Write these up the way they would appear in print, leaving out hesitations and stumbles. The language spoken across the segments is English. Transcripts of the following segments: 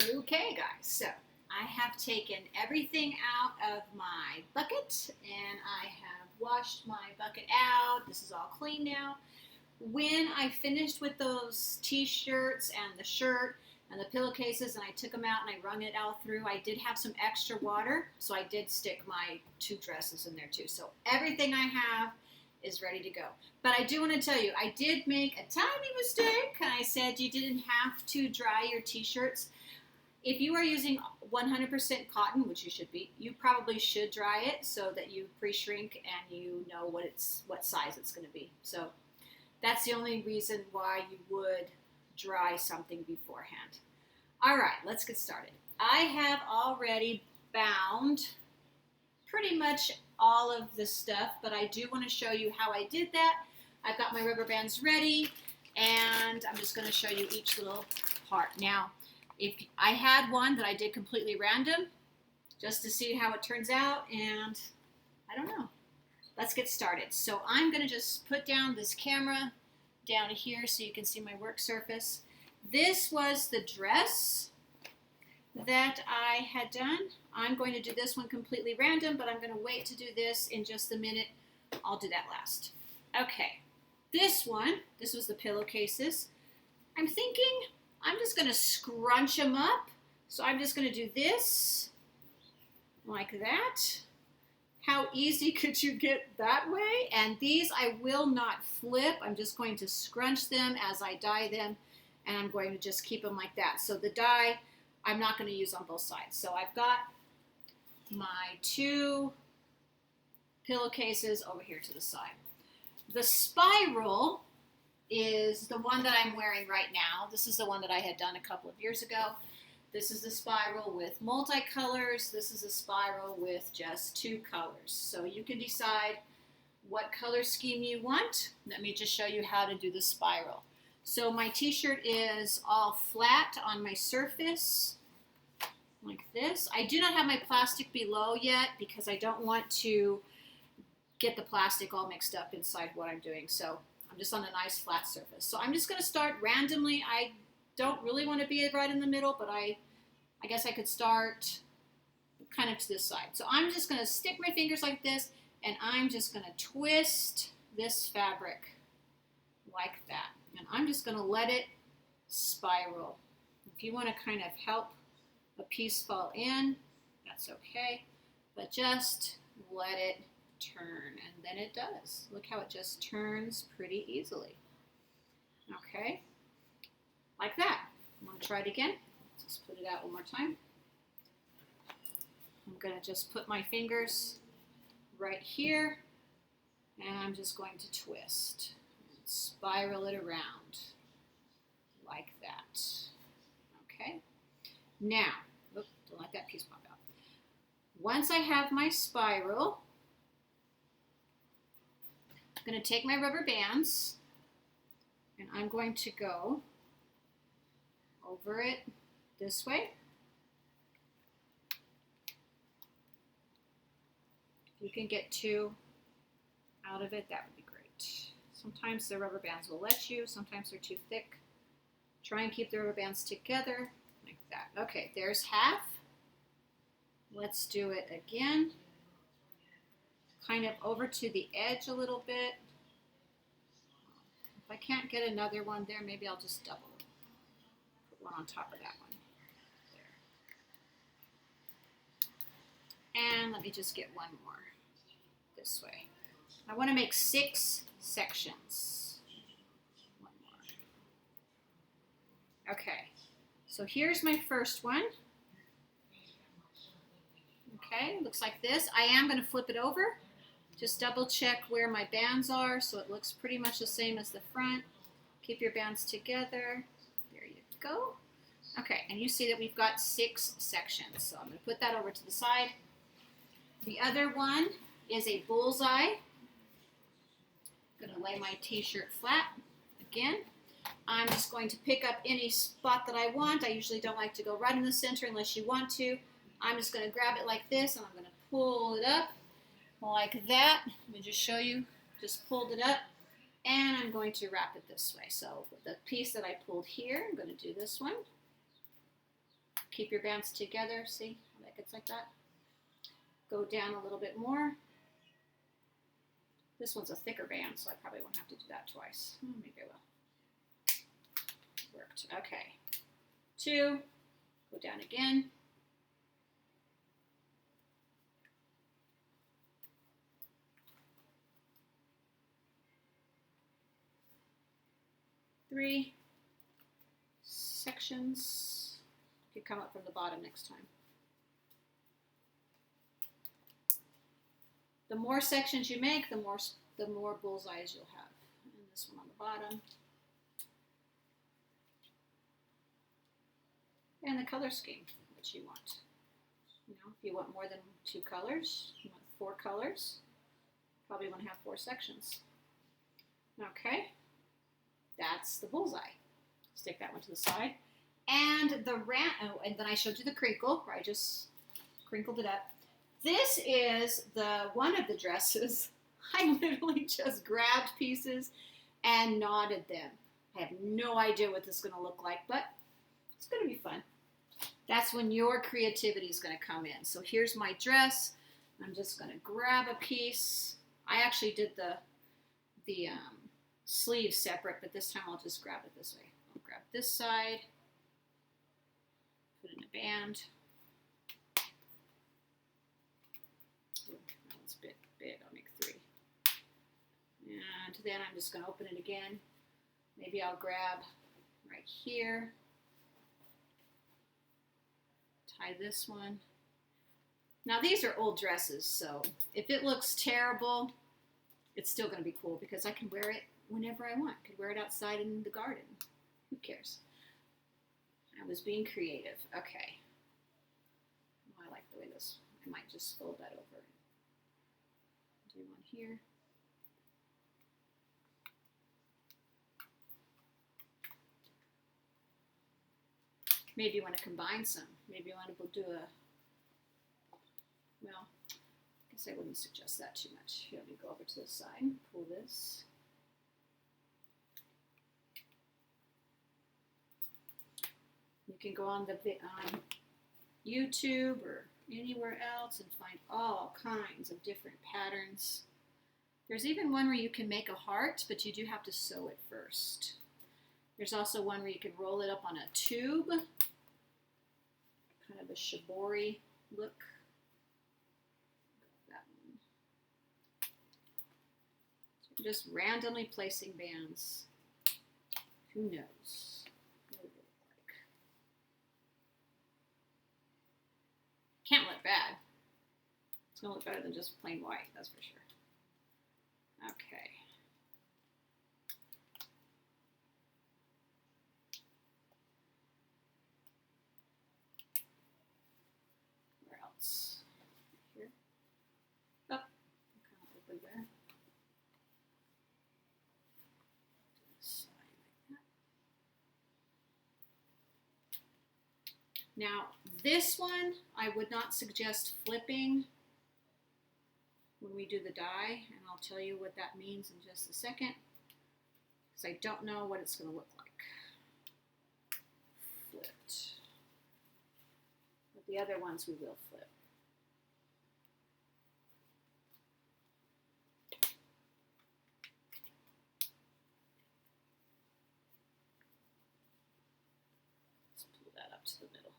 Okay, guys, so I have taken everything out of my bucket and I have washed my bucket out. This is all clean now. When I finished with those t-shirts and the shirt and the pillowcases and I took them out and I wrung it all through, I did have some extra water, so I did stick my two dresses in there too. So everything I have is ready to go. But I do want to tell you, I did make a tiny mistake. I said you didn't have to dry your t-shirts. If you are using 100% cotton, which you should be, you probably should dry it so that you pre-shrink and you know what size it's going to be. So that's the only reason why you would dry something beforehand. All right, let's get started. I have already bound pretty much all of the stuff, but I do want to show you how I did that. I've got my rubber bands ready, and I'm just going to show you each little part. Now, if I had one that I did completely random, just to see how it turns out, and I don't know. Let's get started. So I'm going to just put down this camera down here so you can see my work surface. This was the dress that I had done. I'm going to do this one completely random, but I'm going to wait to do this in just a minute. I'll do that last. Okay, this was the pillowcases. I'm thinking I'm just going to scrunch them up. So I'm just going to do this like that. How easy could you get that way? And these I will not flip. I'm just going to scrunch them as I dye them, and I'm going to just keep them like that. So the dye I'm not going to use on both sides. So I've got my two pillowcases over here to the side. The spiral is the one that I'm wearing right now. This is the one that I had done a couple of years ago. This is the spiral with multicolors. This is a spiral with just two colors. So you can decide what color scheme you want. Let me just show you how to do the spiral. So my t-shirt is all flat on my surface like this. I do not have my plastic below yet because I don't want to get the plastic all mixed up inside what I'm doing. So I'm just on a nice flat surface. So I'm just going to start randomly. I don't really want to be right in the middle, but I guess I could start kind of to this side. So I'm just going to stick my fingers like this, and I'm just going to twist this fabric like that. And I'm just going to let it spiral. If you want to kind of help a piece fall in, that's okay. But just let it turn, and then it does. Look how it just turns pretty easily. Okay, like that. Want to try it again? Let's just put it out one more time. I'm going to just put my fingers right here, and I'm just going to twist and spiral it around like that. Okay, now, oops, don't let that piece pop out. Once I have my spiral, I'm going to take my rubber bands and I'm going to go over it this way. If you can get two out of it, that would be great. Sometimes the rubber bands will let you, sometimes they're too thick. Try and keep the rubber bands together like that. Okay, there's half. Let's do it again. Kind of over to the edge a little bit. If I can't get another one there, maybe I'll just double it. Put one on top of that one. There. And let me just get one more this way. I want to make 6 sections. One more. Okay, so here's my first one. Okay, looks like this. I am going to flip it over. Just double check where my bands are so it looks pretty much the same as the front. Keep your bands together. There you go. Okay, and you see that we've got 6 sections. So I'm going to put that over to the side. The other one is a bullseye. I'm going to lay my t-shirt flat again. I'm just going to pick up any spot that I want. I usually don't like to go right in the center unless you want to. I'm just going to grab it like this and I'm going to pull it up like that. Let me just show you. Just pulled it up and I'm going to wrap it this way. So the piece that I pulled here, I'm going to do this one. keep your bands together. See how that gets like that? Go down a little bit more. This one's a thicker band, so I probably won't have to do that twice. Maybe I will. Worked. Okay. 2. Go down again. 3 sections. You come up from the bottom next time. The more sections you make, the more bullseyes you'll have. And this one on the bottom. And the color scheme that you want. You know, if you want more than 2 colors, you want 4 colors, probably want to have 4 sections. Okay, that's the bullseye. Stick that one to the side. And and then I showed you the crinkle, where I just crinkled it up. This is one of the dresses. I literally just grabbed pieces and knotted them. I have no idea what this is going to look like, but it's going to be fun. That's when your creativity is going to come in. So here's my dress. I'm just going to grab a piece. I actually did the sleeves separate, but this time I'll just grab it this way. I'll grab this side, put in a band. That one's a bit big. I'll make 3. And then I'm just going to open it again. Maybe I'll grab right here. Tie this one. Now these are old dresses, so if it looks terrible, it's still going to be cool because I can wear it whenever I want. I could wear it outside in the garden. Who cares? I was being creative. Okay. Oh, I like the way this. I might just fold that over. Do one here. Maybe you want to combine some. Maybe you want to do well, I guess I wouldn't suggest that too much. Here, let me go over to the side and pull this. You can go on YouTube or anywhere else and find all kinds of different patterns. There's even one where you can make a heart, but you do have to sew it first. There's also one where you can roll it up on a tube, kind of a shibori look. That one. So just randomly placing bands. Who knows what it will look like? Can't look bad. It's going to look better than just plain white, that's for sure. Okay. Where else? Here. Oh, kind of over there. Side like that. Now, this one I would not suggest flipping when we do the die, and I'll tell you what that means in just a second, because I don't know what it's going to look like. Flipped. But the other ones we will flip. Let's pull that up to the middle.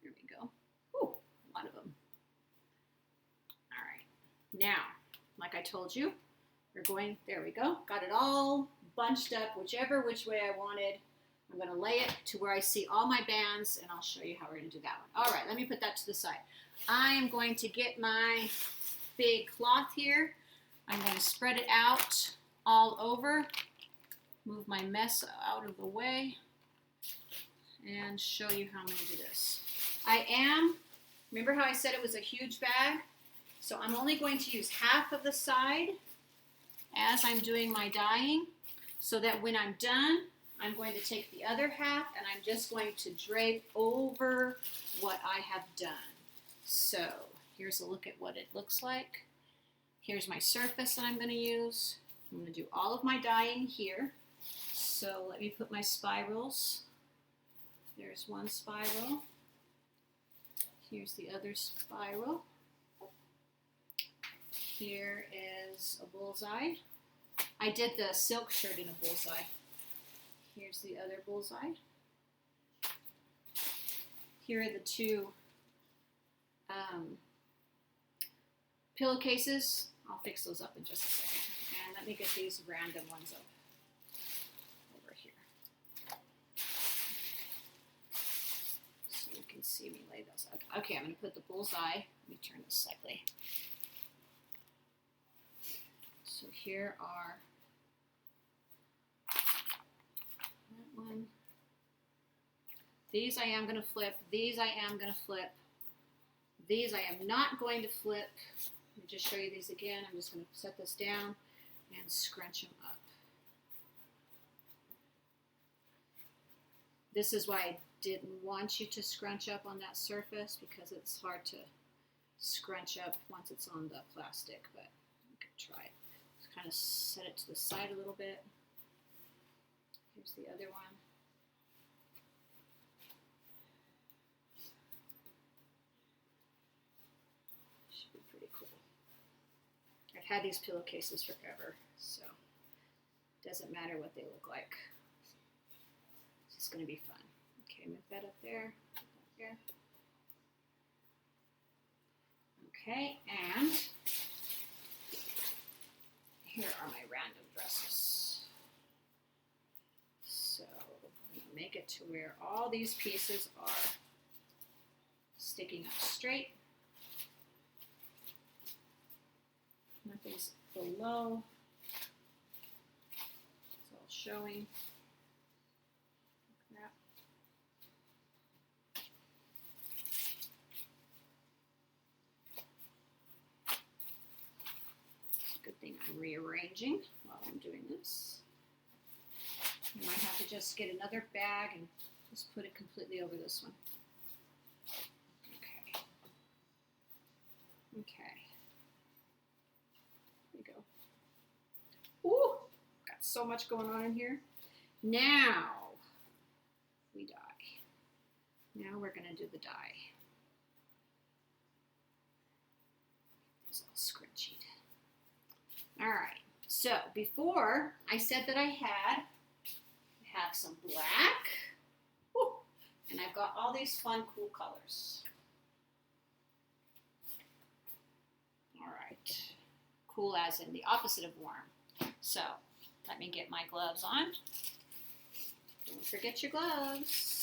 There we go. Ooh, a lot of them. Now, like I told you, we're going, there we go, got it all bunched up, which way I wanted. I'm going to lay it to where I see all my bands, and I'll show you how we're going to do that one. All right, let me put that to the side. I am going to get my big cloth here. I'm going to spread it out all over, move my mess out of the way, and show you how I'm going to do this. Remember how I said it was a huge bag? So I'm only going to use half of the side as I'm doing my dyeing, so that when I'm done, I'm going to take the other half and I'm just going to drape over what I have done. So here's a look at what it looks like. Here's my surface that I'm going to use. I'm going to do all of my dyeing here. So let me put my spirals. There's one spiral. Here's the other spiral. Here is a bullseye. I did the silk shirt in a bullseye. Here's the other bullseye. Here are the two pillowcases. I'll fix those up in just a second. And let me get these random ones up over here. So you can see me lay those out. Okay, I'm going to put the bullseye. Let me turn this slightly. So here are that one. These I am going to flip. These I am going to flip. These I am not going to flip. Let me just show you these again. I'm just going to set this down and scrunch them up. This is why I didn't want you to scrunch up on that surface, because it's hard to scrunch up once it's on the plastic, but you could try it. Just kind of set it to the side a little bit. Here's the other one. Should be pretty cool. I've had these pillowcases forever, so it doesn't matter what they look like. It's just going to be fun. Okay, move that up there. Here. Okay, and here are my random dresses. So I'm going to make it to where all these pieces are sticking up straight. Nothing's below. It's all showing. Like that. Good thing I'm rearranging while I'm doing this. You might have to just get another bag and just put it completely over this one. Okay. Okay. There we go. Ooh, got so much going on in here. Now we dye. Now we're going to do the dye. It's all scrunchy. All right, so before I said that I have some black, woo, and I've got all these fun, cool colors. All right, cool as in the opposite of warm. So let me get my gloves on. Don't forget your gloves.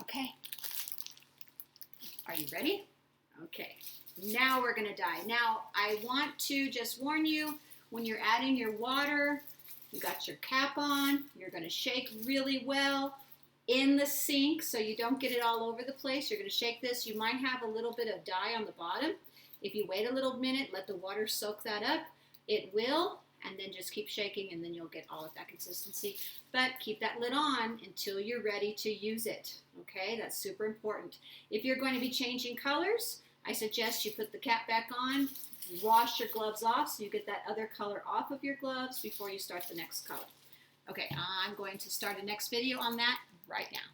Okay, are you ready? Okay, now we're gonna dye. Now I want to just warn you, when you're adding your water, you got your cap on, you're gonna shake really well in the sink so you don't get it all over the place. You're gonna shake this. You might have a little bit of dye on the bottom. If you wait a little minute, let the water soak that up, it will. And then just keep shaking, and then you'll get all of that consistency. But keep that lid on until you're ready to use it, okay? That's super important. If you're going to be changing colors, I suggest you put the cap back on, wash your gloves off so you get that other color off of your gloves before you start the next color. Okay, I'm going to start a next video on that right now.